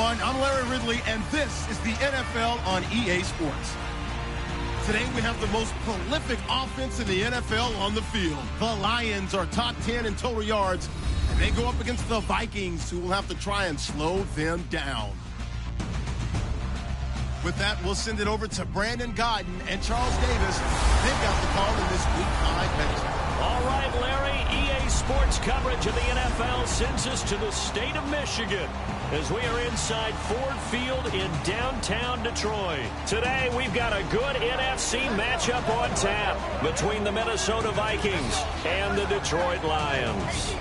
everyone. I'm Larry Ridley, and this is the NFL on EA Sports. Today, we have the most prolific offense in the NFL on the field. The Lions are top 10 in total yards, and they go up against the Vikings, who will have to try and slow them down. With that, we'll send it over to Brandon Gaudin and Charles Davis. They've got the call in this Week 5 matchup. All right, Larry, EA Sports coverage of the NFL sends us to the state of Michigan as we are inside Ford Field in downtown Detroit. Today, we've got a good NFC matchup on tap between the Minnesota Vikings and the Detroit Lions.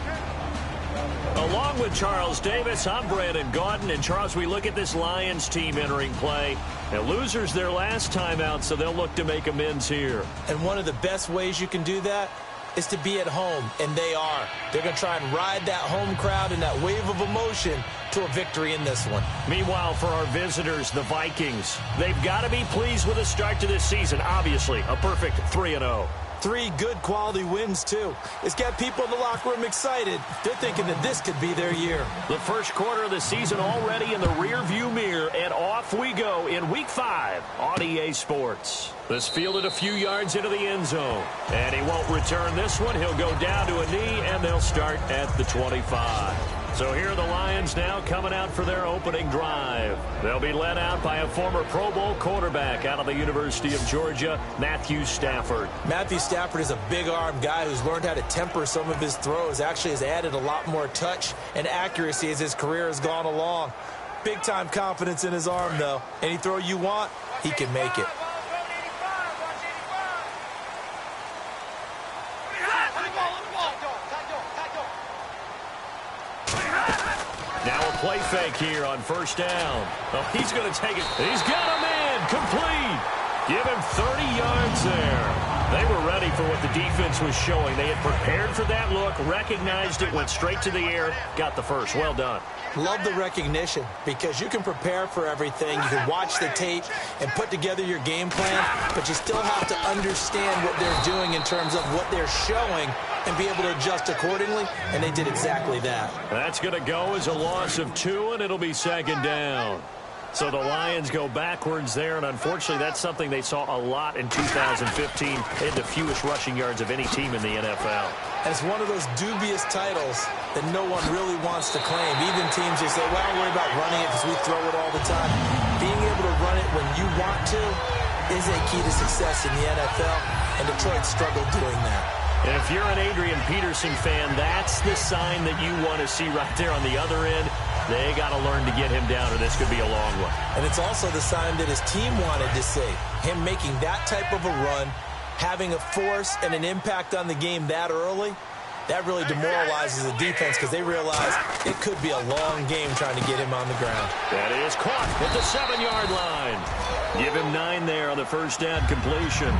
Along with Charles Davis, I'm Brandon Gaudin. And Charles, we look at this Lions team entering play. Now, losers their last time out, so they'll look to make amends here. And one of the best ways you can do that is to be at home, and they are. They're going to try and ride that home crowd and that wave of emotion to a victory in this one. Meanwhile, for our visitors, the Vikings, they've got to be pleased with the start to this season. Obviously, a perfect 3-0. 3 good quality wins, too. It's got people in the locker room excited. They're thinking that this could be their year. The first quarter of the season already in the rear-view mirror, and off we go in Week 5 on EA Sports. This fielded a few yards into the end zone, and he won't return this one. He'll go down to a knee, and they'll start at the 25. So here are the Lions now coming out for their opening drive. They'll be led out by a former Pro Bowl quarterback out of the University of Georgia, Matthew Stafford. Matthew Stafford is a big-arm guy who's learned how to temper some of his throws. Actually has added a lot more touch and accuracy as his career has gone along. Big-time confidence in his arm, though. Any throw you want, he can make it. Now a play fake here on first down. Oh, he's going to take it. He's got a man complete. Give him 30 yards there. They were ready for what the defense was showing. They had prepared for that look, recognized it, went straight to the air, got the first. Well done. Love the recognition because you can prepare for everything. You can watch the tape and put together your game plan, but you still have to understand what they're doing in terms of what they're showing and be able to adjust accordingly, and they did exactly that. That's going to go as a loss of 2, and it'll be second down. So the Lions go backwards there, and unfortunately that's something they saw a lot in 2015. They had the fewest rushing yards of any team in the NFL. And it's one of those dubious titles that no one really wants to claim. Even teams, they say, well, don't worry about running it because we throw it all the time. Being able to run it when you want to is a key to success in the NFL, and Detroit struggled doing that. And if you're an Adrian Peterson fan, that's the sign that you want to see right there on the other end. They got to learn to get him down, or this could be a long one. And it's also the sign that his team wanted to see. Him making that type of a run, having a force and an impact on the game that early, that really demoralizes the defense because they realize it could be a long game trying to get him on the ground. That is caught at the 7-yard line. Give him 9 there on the first down completion.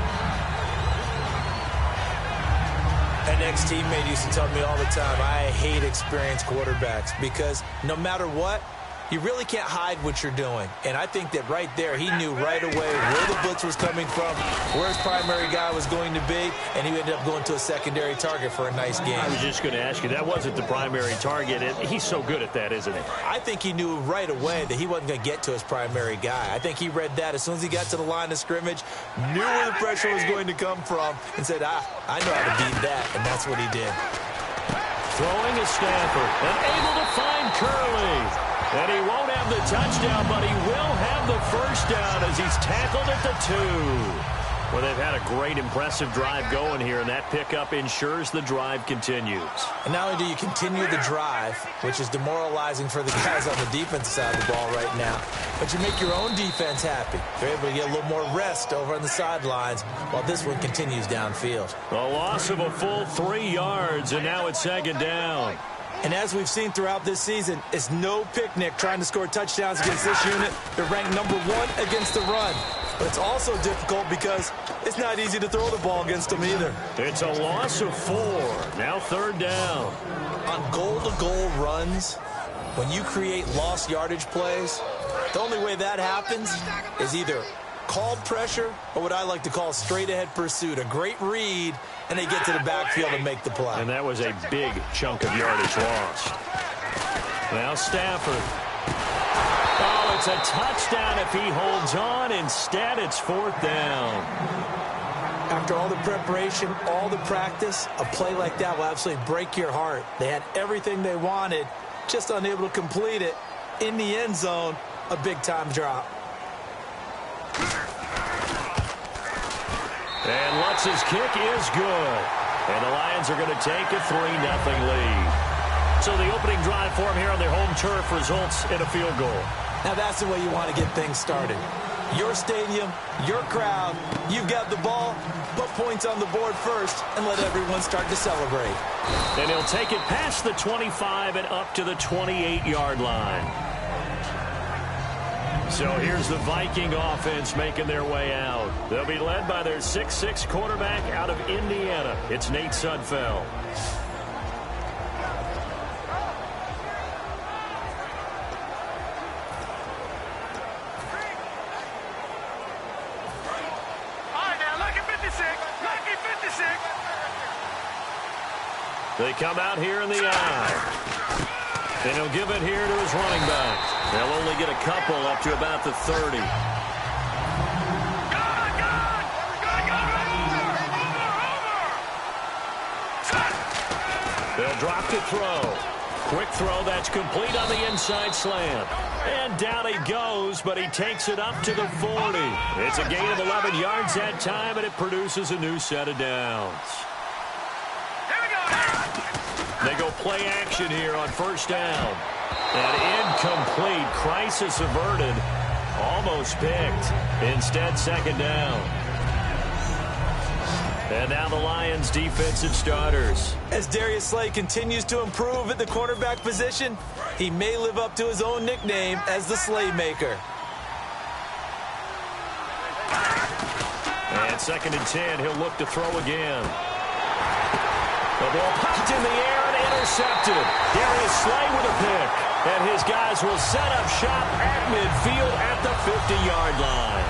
An ex-teammate used to tell me all the time, I hate experienced quarterbacks because no matter what, you really can't hide what you're doing. And I think that right there, he knew right away where the blitz was coming from, where his primary guy was going to be, and he ended up going to a secondary target for a nice game. I was just going to ask you, that wasn't the primary target. He's so good at that, isn't he? I think he knew right away that he wasn't going to get to his primary guy. I think he read that as soon as he got to the line of scrimmage, knew where the pressure was going to come from, and said, I know how to beat that, and that's what he did. Throwing is Stafford, and able to find Curley. And he won't have the touchdown, but he will have the first down as he's tackled at the 2. Well, they've had a great, impressive drive going here, and that pickup ensures the drive continues. And not only do you continue the drive, which is demoralizing for the guys on the defensive side of the ball right now, but you make your own defense happy. They're able to get a little more rest over on the sidelines while this one continues downfield. A loss of a full 3 yards, and now it's second down. And as we've seen throughout this season, it's no picnic trying to score touchdowns against this unit. They're ranked number 1 against the run. But it's also difficult because it's not easy to throw the ball against them either. It's a loss of 4. Now third down. On goal-to-goal runs, when you create lost yardage plays, the only way that happens is either called pressure or what I like to call straight-ahead pursuit. A great read, and they get to the backfield and make the play. And that was a big chunk of yardage lost. Now Stafford. it's a touchdown if he holds on. Instead, it's 4th down. After all the preparation, all the practice, a play like that will absolutely break your heart. They had everything they wanted, just unable to complete it. In the end zone, a big-time drop. And Lutz's kick is good. And the Lions are going to take a 3-0 lead. So the opening drive for him here on their home turf results in a field goal. Now that's the way you want to get things started. Your stadium, your crowd, you've got the ball, put points on the board first, and let everyone start to celebrate. And he'll take it past the 25 and up to the 28-yard line. So here's the Viking offense making their way out. They'll be led by their 6'6" quarterback out of Indiana. It's Nate Sudfeld. They come out here in the eye. And he'll give it here to his running back. They'll only get a couple up to about the 30. They'll drop to throw. Quick throw that's complete on the inside slant. And down he goes, but he takes it up to the 40. It's a gain of 11 yards that time, and it produces a new set of downs. They go play action here on 1st down. And incomplete. Crisis averted. Almost picked. Instead, 2nd down. And now the Lions' defensive starters. As Darius Slay continues to improve at the cornerback position, he may live up to his own nickname as the Slaymaker. And 2nd and 10, he'll look to throw again. The ball popped in the air and intercepted. Darius Slay with a pick. And his guys will set up shop at midfield at the 50-yard line.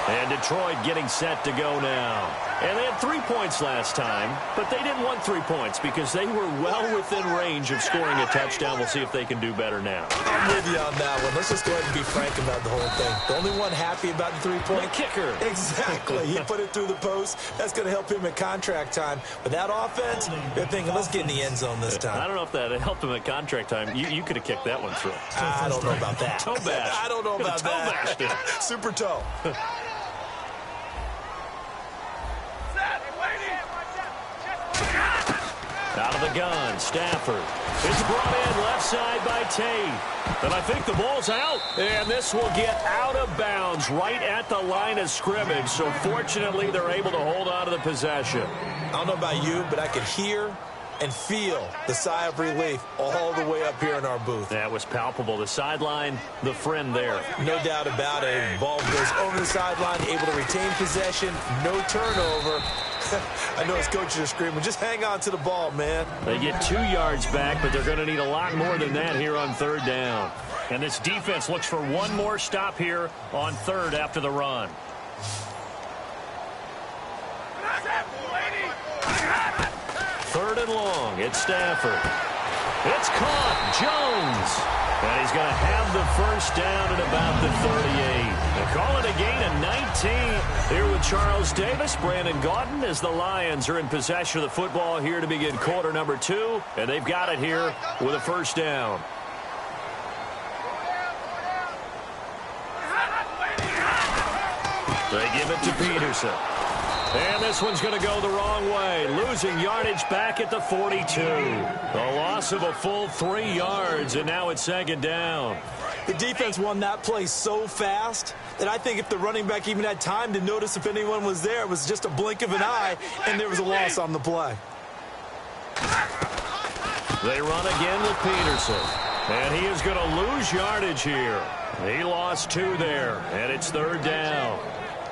And Detroit getting set to go now. And they had 3 points last time, but they didn't want 3 points because they were well within range of scoring a touchdown. We'll see if they can do better now. I'm with you on that one. Let's just go ahead and be frank about the whole thing. The only one happy about the 3-point. The kicker. Exactly. He put it through the post. That's going to help him at contract time. But that offense, they're thinking, let's get in the end zone this time. I don't know if that helped him at contract time. You could have kicked that one through. I don't know about that. Toe bash. I don't know about that. Toe bashed. Super toe. Out of the gun, Stafford. It's brought in left side by Tate. And I think the ball's out. And this will get out of bounds right at the line of scrimmage. So fortunately, they're able to hold on to the possession. I don't know about you, but I could hear and feel the sigh of relief all the way up here in our booth. That was palpable. The sideline, the friend there. No doubt about it. Ball goes over the sideline, able to retain possession, no turnover. I know his coaches are screaming, just hang on to the ball, man. They get 2 yards back, but they're going to need a lot more than that here on 3rd down. And this defense looks for one more stop here on 3rd after the run. Third and long. It's Stafford. It's caught. Jones. And he's going to have the first down at about the 38. They call it a gain of 19 here with Charles Davis, Brandon Gaudin, as the Lions are in possession of the football here to begin quarter number 2. And they've got it here with a first down. They give it to Peterson. And this one's going to go the wrong way. Losing yardage back at the 42. A loss of a full 3 yards, and now it's 2nd down. The defense won that play so fast that I think if the running back even had time to notice if anyone was there, it was just a blink of an eye, and there was a loss on the play. They run again with Peterson. And he is going to lose yardage here. He lost 2 there, and it's 3rd down.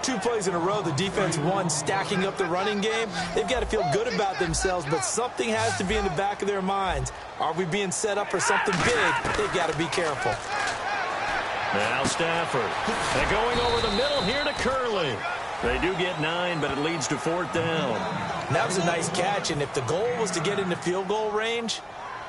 2 plays in a row, the defense won, stacking up the running game. They've got to feel good about themselves, but something has to be in the back of their minds. Are we being set up for something big? They've got to be careful. Now Stafford. They're going over the middle here to Curley. They do get 9, but it leads to 4th down. That was a nice catch, and if the goal was to get into field goal range,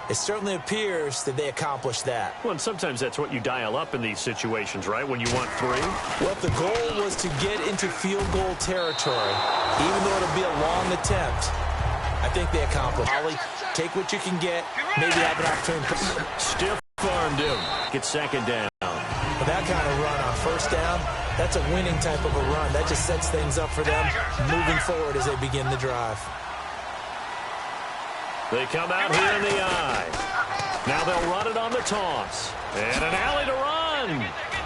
it certainly appears that they accomplished that. Well, and sometimes that's what you dial up in these situations, right, when you want 3? Well, if the goal was to get into field goal territory, even though it'll be a long attempt, I think they accomplished. Ollie, take what you can get, maybe have an opportunity. Stiff armed him. Get 2nd down. But that kind of run on 1st down, that's a winning type of a run. That just sets things up for them moving forward as they begin the drive. They come out here in the eye. Now they'll run it on the toss. And an alley to run.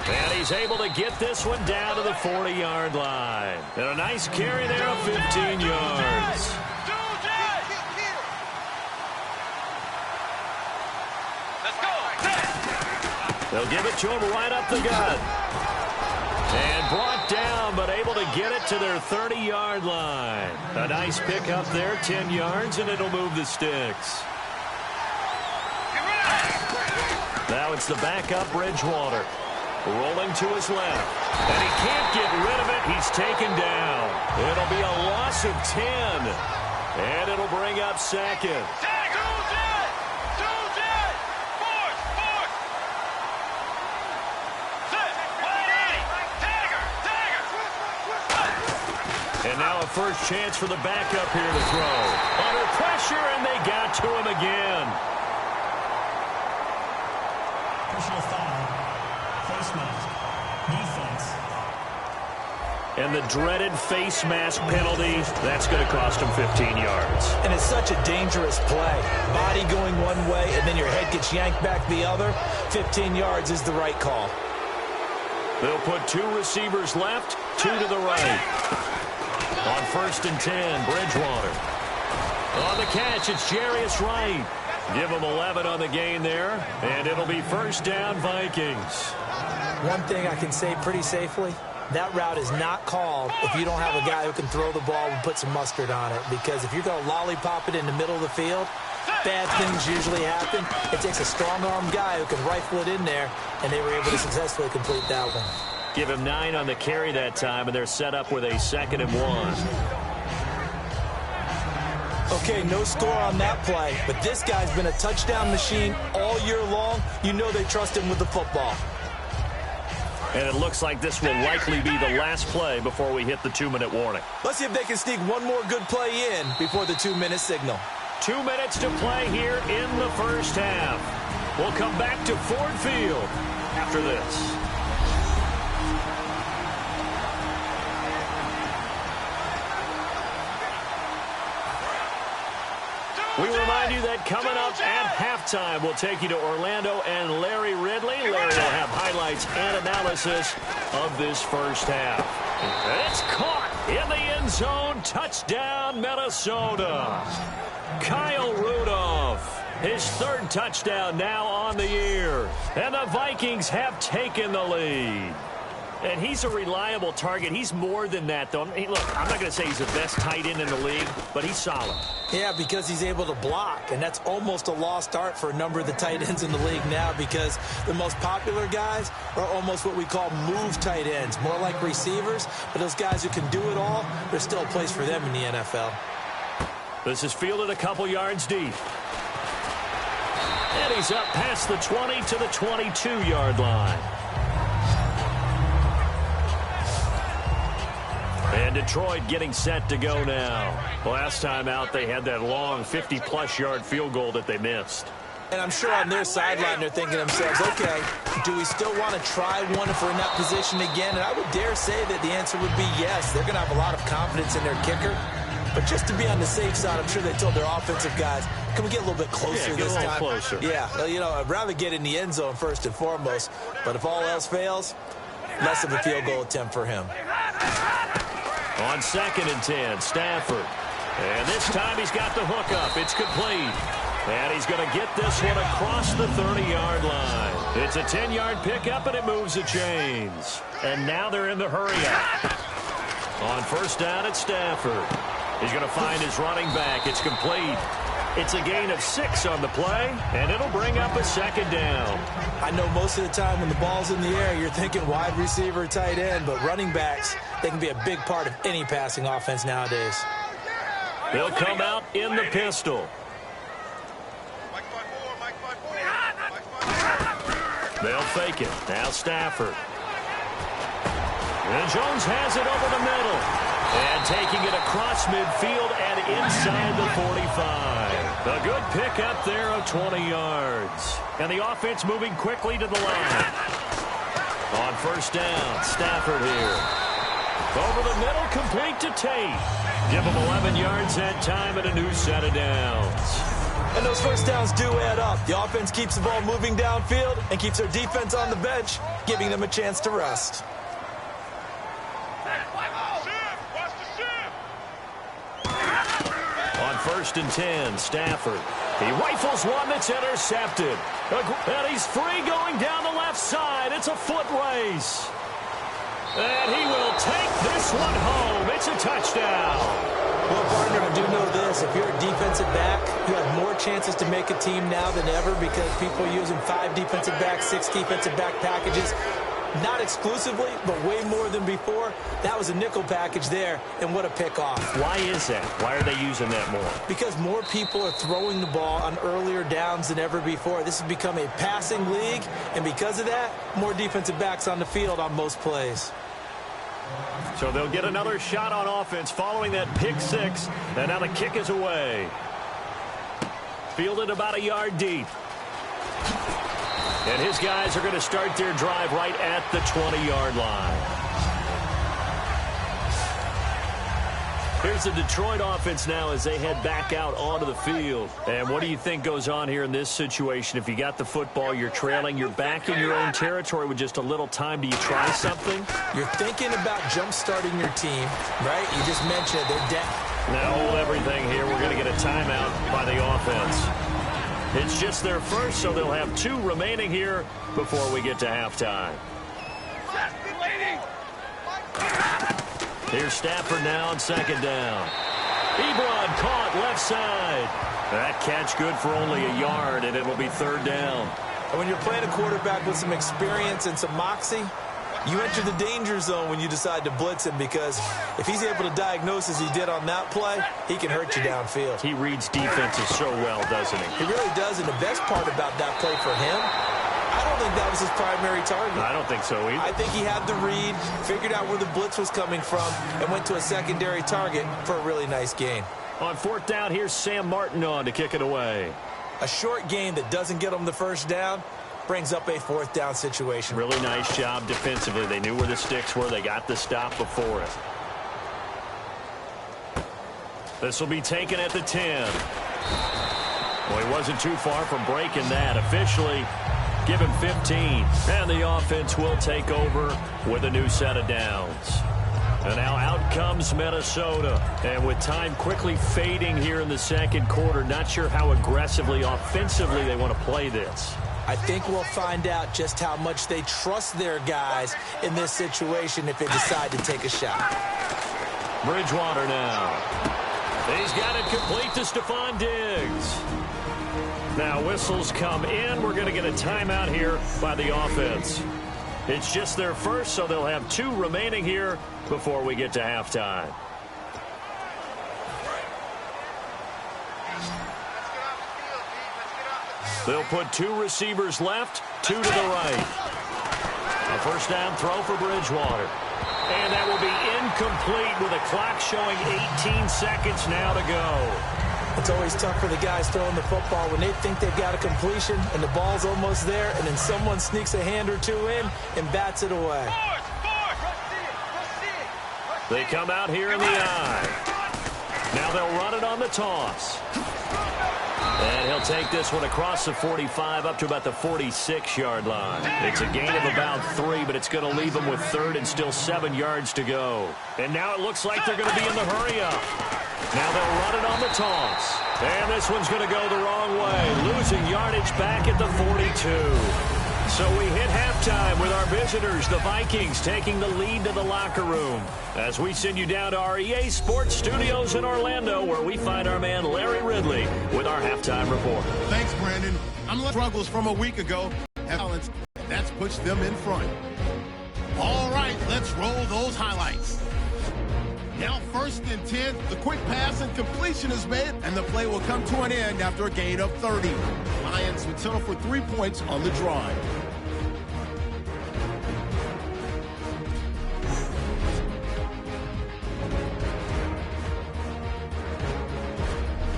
And he's able to get this one down to the 40-yard line. And a nice carry there of 15 yards. They'll give it to him right up the gut. And brought down, but able to get it to their 30-yard line. A nice pick up there, 10 yards, and it'll move the sticks. Now it's the backup Bridgewater. Rolling to his left. And he can't get rid of it. He's taken down. It'll be a loss of 10. And it'll bring up 2nd. And now a first chance for the backup here to throw. Under pressure, and they got to him again. Personal foul. Face mask. Defense. And the dreaded face mask penalty, that's going to cost him 15 yards. And it's such a dangerous play. Body going one way, and then your head gets yanked back the other. 15 yards is the right call. They'll put 2 receivers left, 2 to the right. On 1st and 10, Bridgewater. On the catch, it's Jarius Wright. Give him 11 on the gain there, and it'll be 1st down Vikings. One thing I can say pretty safely, that route is not called if you don't have a guy who can throw the ball and put some mustard on it. Because if you're going to lollipop it in the middle of the field, bad things usually happen. It takes a strong-armed guy who can rifle it in there, and they were able to successfully complete that one. Give him 9 on the carry that time, and they're set up with a 2nd and 1. Okay, no score on that play, but this guy's been a touchdown machine all year long. You know they trust him with the football. And it looks like this will likely be the last play before we hit the 2-minute warning. Let's see if they can sneak one more good play in before the 2-minute signal. 2 minutes to play here in the first half. We'll come back to Ford Field after this. We remind you that coming up at halftime, we'll take you to Orlando and Larry Ridley. Larry will have highlights and analysis of this first half. And it's caught in the end zone. Touchdown, Minnesota. Kyle Rudolph, his 3rd touchdown now on the year. And the Vikings have taken the lead. And he's a reliable target. He's more than that, though. Hey, look, I'm not going to say he's the best tight end in the league, but he's solid. Yeah, because he's able to block, and that's almost a lost art for a number of the tight ends in the league now because the most popular guys are almost what we call move tight ends, more like receivers, but those guys who can do it all, there's still a place for them in the NFL. This is fielded a couple yards deep. And he's up past the 20 to the 22-yard line. And Detroit getting set to go now. Last time out, they had that long 50-plus yard field goal that they missed. And I'm sure on their sideline they're thinking to themselves, okay, do we still want to try one if we're in that position again? And I would dare say that the answer would be yes. They're going to have a lot of confidence in their kicker. But just to be on the safe side, I'm sure they told their offensive guys, can we get a little bit closer this time? Closer. Yeah, you know, I'd rather get in the end zone first and foremost. But if all else fails, less of a field goal attempt for him. On 2nd and 10, Stafford. And this time he's got the hook up. It's complete. And he's going to get this one across the 30-yard line. It's a 10-yard pickup, and it moves the chains. And now they're in the hurry-up. On 1st down, it's Stafford. He's going to find his running back. It's complete. It's a gain of 6 on the play, and it'll bring up a second down. I know most of the time when the ball's in the air, you're thinking wide receiver, tight end, but running backs, they can be a big part of any passing offense nowadays. They'll come out in the pistol. They'll fake it. Now Stafford. And Jones has it over the middle. And taking it across midfield and inside the 45. A good pickup there of 20 yards. And the offense moving quickly to the line. On first down, Stafford here. Over the middle, complete to Tate. Give him 11 yards that time and a new set of downs. And those first downs do add up. The offense keeps the ball moving downfield and keeps their defense on the bench, giving them a chance to rest. On first and 10, Stafford. He rifles one that's intercepted. And he's free going down the left side. It's a foot race. And he will take this one home. It's a touchdown. Well, partner, I do know this. If you're a defensive back, you have more chances to make a team now than ever because people are using 5 defensive backs, 6 defensive back packages. Not exclusively, but way more than before. That was a nickel package there, and what a pickoff. Why is that? Why are they using that more? Because more people are throwing the ball on earlier downs than ever before. This has become a passing league, and because of that, more defensive backs on the field on most plays. So they'll get another shot on offense following that pick 6, and now the kick is away. Fielded about a yard deep. And his guys are going to start their drive right at the 20-yard line. Here's the Detroit offense now as they head back out onto the field. And what do you think goes on here in this situation? If you got the football, you're trailing, you're back in your own territory with just a little time. Do you try something? You're thinking about jump-starting your team, right? You just mentioned it. They're down. Now hold everything here. We're going to get a timeout by the offense. It's just their first, so they'll have 2 remaining here before we get to halftime. Here's Stafford now on second down. Ebron caught left side. That catch good for only a yard, and it'll be third down. And when you're playing a quarterback with some experience and some moxie, you enter the danger zone when you decide to blitz him because if he's able to diagnose as he did on that play, he can hurt you downfield. He reads defenses so well, doesn't he? He really does, and the best part about that play for him, I don't think that was his primary target. I don't think so either. I think he had the read, figured out where the blitz was coming from, and went to a secondary target for a really nice gain. On fourth down, here's Sam Martin on to kick it away. A short gain that doesn't get him the first down brings up a fourth down situation. Really nice job defensively. They knew where the sticks were. They got the stop before it. This will be taken at the 10. Well, he wasn't too far from breaking that. Officially, give him 15. And the offense will take over with a new set of downs. And now out comes Minnesota. And with time quickly fading here in the second quarter, not sure how aggressively, offensively they want to play this. I think we'll find out just how much they trust their guys in this situation if they decide to take a shot. Bridgewater now. He's got it complete to Stephon Diggs. Now whistles come in. We're going to get a timeout here by the offense. It's just their first, so they'll have 2 remaining here before we get to halftime. They'll put 2 receivers left, 2 to the right. A first down throw for Bridgewater. And that will be incomplete with a clock showing 18 seconds now to go. It's always tough for the guys throwing the football when they think they've got a completion and the ball's almost there, and then someone sneaks a hand or 2 in and bats it away. They come out here in the eye. Now they'll run it on the toss. And he'll take this one across the 45 up to about the 46-yard line. It's a gain of about 3, but it's going to leave them with third and still 7 yards to go. And now it looks like they're going to be in the hurry-up. Now they'll run it on the toss. And this one's going to go the wrong way. Losing yardage back at the 42. So we hit halftime with our visitors, the Vikings, taking the lead to the locker room. As we send you down to our EA Sports Studios in Orlando, where we find our man Larry Ridley with our halftime report. Thanks, Brandon. Struggles from a week ago. And that's pushed them in front. All right, let's roll those highlights. Now 1st and 10, the quick pass and completion is made, and the play will come to an end after a gain of 30. Lions would settle for 3 points on the drive.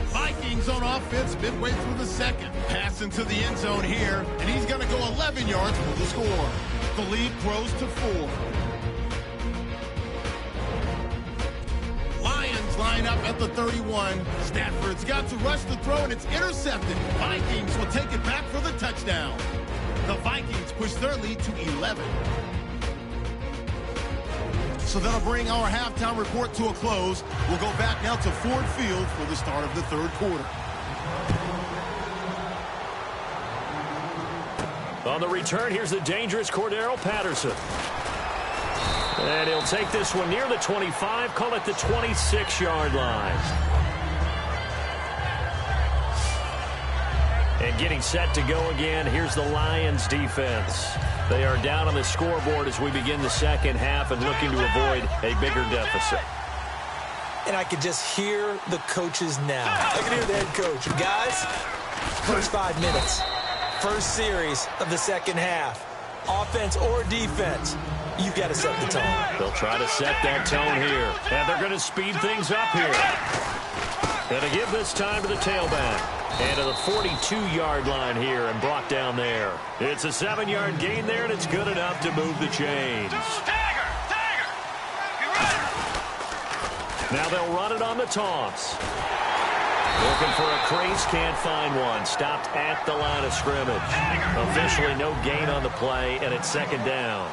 Vikings on offense midway through the second. Pass into the end zone here, and he's going to go 11 yards for the score. The lead grows to 4. Lions line up at the 31. Stafford's got to rush the throw, and it's intercepted. Vikings will take it back for the touchdown. The Vikings push their lead to 11. So that'll bring our halftime report to a close. We'll go back now to Ford Field for the start of the third quarter. On the return, here's the dangerous Cordero Patterson. And he'll take this one near the 25, call it the 26-yard line. And getting set to go again, here's the Lions defense. They are down on the scoreboard as we begin the second half and looking to avoid a bigger deficit. And I could just hear the coaches now. I can hear the head coach. Guys, first 5 minutes. First series of the second half. Offense or defense, you've got to set the tone. They'll try to set that tone here. And they're going to speed things up here. Going to give this time to the tailback. And to the 42-yard line here and brought down there. It's a 7-yard gain there, and it's good enough to move the chains. Now they'll run it on the toss. Looking for a crease, can't find one. Stopped at the line of scrimmage. Officially no gain on the play, and it's second down.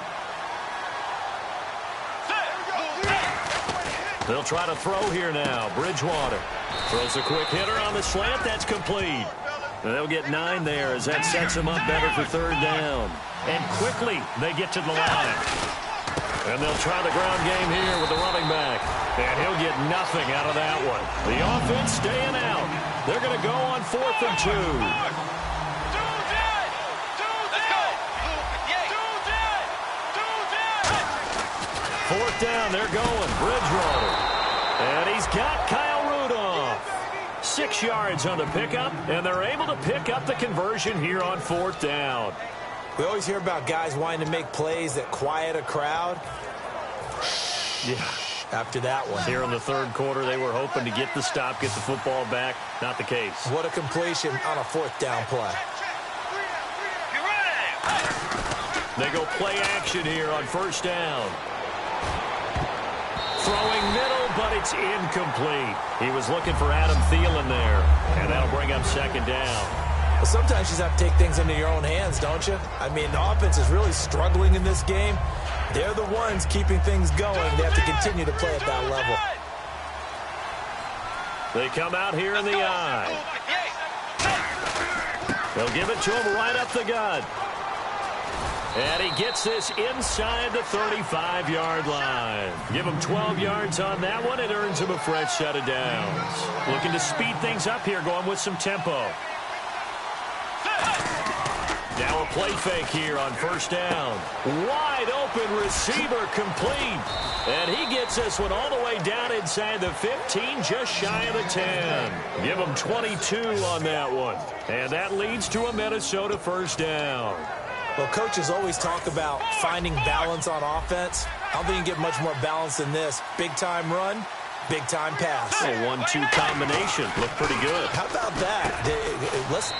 They'll try to throw here now. Bridgewater throws a quick hitter on the slant. That's complete. And they'll get 9 there as that sets them up better for third down. And quickly they get to the line. And they'll try the ground game here with the running back. And he'll get nothing out of that one. The offense staying out. They're going to go on 4th and 2. Fourth down, they're going. Bridgewater. And he's got Kyle Rudolph. 6 yards on the pickup, and they're able to pick up the conversion here on 4th down. We always hear about guys wanting to make plays that quiet a crowd. Yeah. After that one. Here in the third quarter, they were hoping to get the stop, get the football back. Not the case. What a completion on a 4th down play. They go play action here on 1st down. Throwing middle, but it's incomplete. He was looking for Adam Thielen there, and that'll bring up 2nd down. Well, sometimes you just have to take things into your own hands, don't you? I mean, the offense is really struggling in this game. They're the ones keeping things going. They have to continue to play at that level. They come out here in the eye. They'll give it to him right up the gut. And he gets this inside the 35-yard line. Give him 12 yards on that one. It earns him a fresh set of downs. Looking to speed things up here, going with some tempo. Now a play fake here on 1st down. Wide open receiver complete. And he gets this one all the way down inside the 15, just shy of the 10. Give him 22 on that one. And that leads to a Minnesota 1st down. Well, coaches always talk about finding balance on offense. I don't think you can get much more balance than this. Big-time run, big-time pass. A 1-2 combination. Looked pretty good. How about that?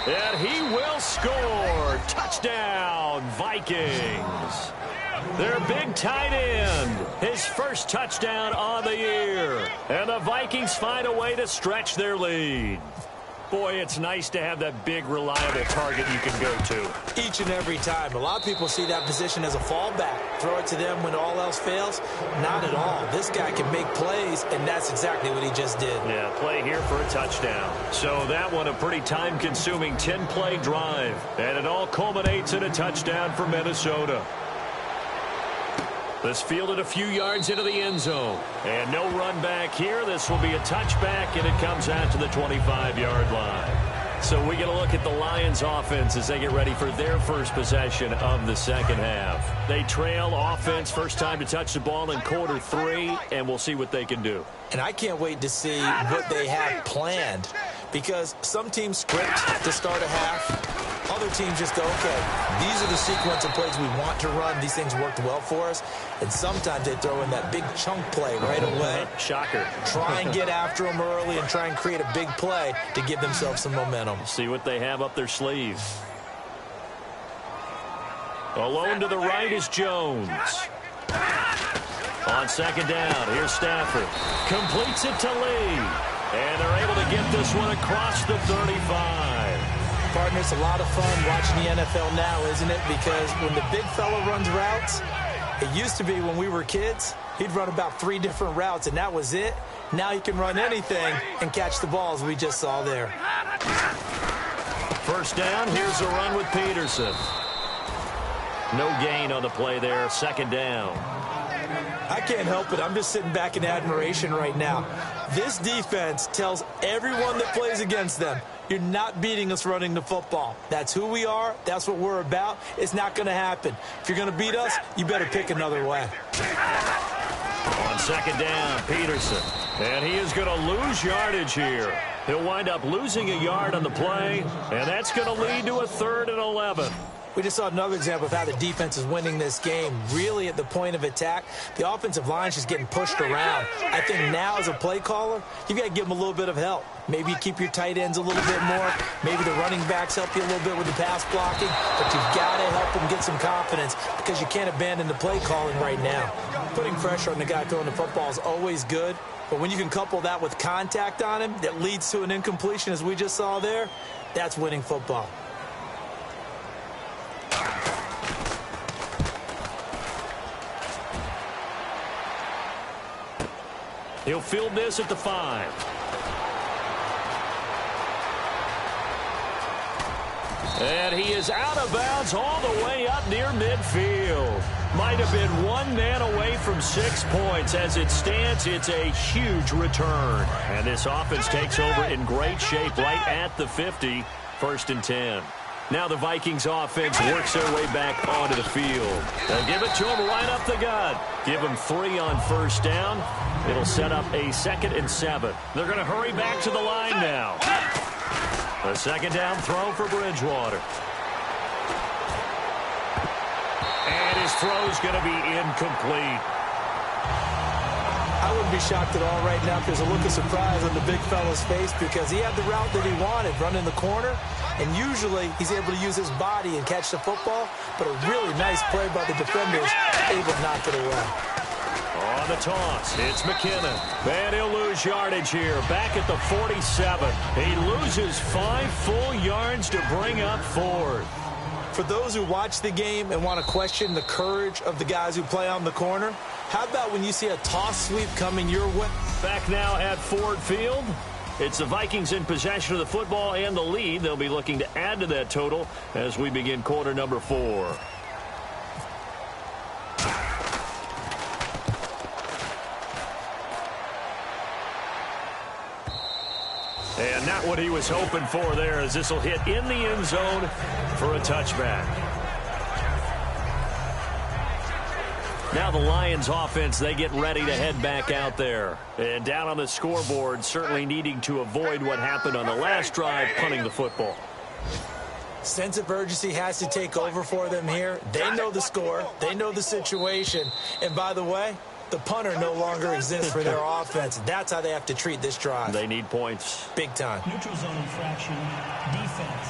And he will score. Touchdown, Vikings. Their big tight end. His first touchdown on the year. And the Vikings find a way to stretch their lead. Boy, it's nice to have that big, reliable target you can go to. Each and every time. A lot of people see that position as a fallback. Throw it to them when all else fails. Not at all. This guy can make plays, and that's exactly what he just did. Yeah, play here for a touchdown. So that one a pretty time-consuming 10-play drive. And it all culminates in a touchdown for Minnesota. This fielded a few yards into the end zone. And no run back here. This will be a touchback, and it comes out to the 25-yard line. So we get a look at the Lions offense as they get ready for their first possession of the second half. They trail offense, first time to touch the ball in quarter 3, and we'll see what they can do. And I can't wait to see what they have planned, because some teams script to start a half. Other teams just go, okay, these are the sequence of plays we want to run. These things worked well for us. And sometimes they throw in that big chunk play right away. Shocker. Try and get after them early and try and create a big play to give themselves some momentum. See what they have up their sleeve. Alone to the right is Jones. On second down, here's Stafford. Completes it to Lee. And they're able to get this one across the 35. Partner, it's a lot of fun watching the NFL now, isn't it? Because when the big fella runs routes, it used to be when we were kids, he'd run about 3 different routes, and that was it. Now he can run anything and catch the balls we just saw there. First down, here's a run with Peterson. No gain on the play there, second down. I can't help it. I'm just sitting back in admiration right now. This defense tells everyone that plays against them, you're not beating us running the football. That's who we are. That's what we're about. It's not going to happen. If you're going to beat us, you better pick another way. On second down, Peterson. And he is going to lose yardage here. He'll wind up losing a yard on the play, and that's going to lead to a 3rd and 11. We just saw another example of how the defense is winning this game. Really at the point of attack, the offensive line is just getting pushed around. I think now as a play caller, you've got to give them a little bit of help. Maybe you keep your tight ends a little bit more. Maybe the running backs help you a little bit with the pass blocking. But you've got to help them get some confidence because you can't abandon the play calling right now. Putting pressure on the guy throwing the football is always good. But when you can couple that with contact on him that leads to an incompletion as we just saw there, that's winning football. He'll field this at the 5. And he is out of bounds all the way up near midfield. Might have been 1 man away from 6 points. As it stands, it's a huge return. And this offense takes over in great shape right at the 50. 1st and 10. Now the Vikings offense works their way back onto the field. They'll give it to him right up the gut. Give him 3 on first down. It'll set up a 2nd and 7. They're going to hurry back to the line now. A second down throw for Bridgewater. And his throw's going to be incomplete. I wouldn't be shocked at all right now if there's a look of surprise on the big fella's face because he had the route that he wanted, running the corner, and usually he's able to use his body and catch the football, but a really nice play by the defenders, able to knock it away. On the toss, it's McKinnon. And he'll lose yardage here, back at the 47. He loses 5 full yards to bring up 4th. For those who watch the game and want to question the courage of the guys who play on the corner, how about when you see a toss sweep coming your way? Back now at Ford Field. It's the Vikings in possession of the football and the lead. They'll be looking to add to that total as we begin quarter number 4. And not what he was hoping for there, as this will hit in the end zone for a touchback. Now the Lions offense, they get ready to head back out there. And down on the scoreboard, certainly needing to avoid what happened on the last drive, punting the football. Sense of urgency has to take over for them here. They know the score. They know the situation. And by the way, the punter no longer exists for their offense. That's how they have to treat this drive. They need points. Big time. Neutral zone infraction, defense.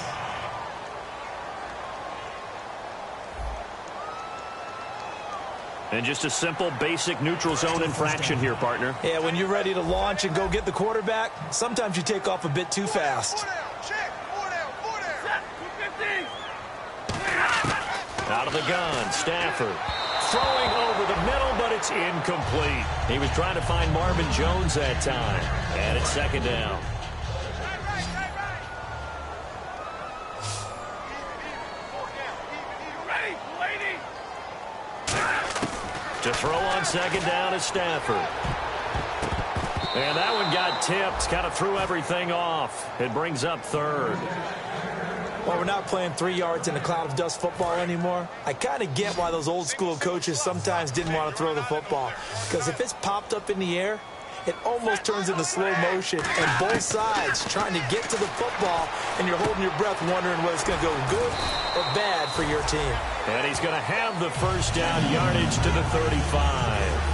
And just a simple, basic neutral zone infraction here, partner. Yeah, when you're ready to launch and go get the quarterback, sometimes you take off a bit too fast. Out of the gun, Stafford. Throwing over the middle, but it's incomplete. He was trying to find Marvin Jones that time. And it's second down. To throw on second down is Stafford. And that one got tipped. Kind of threw everything off. It brings up third. Well, we're not playing 3 yards in a cloud of dust football anymore. I kind of get why those old school coaches sometimes didn't want to throw the football. Because if it's popped up in the air, it almost turns into slow motion. And both sides trying to get to the football, and you're holding your breath wondering whether it's going to go good or bad for your team. And he's going to have the first down, yardage to the 35.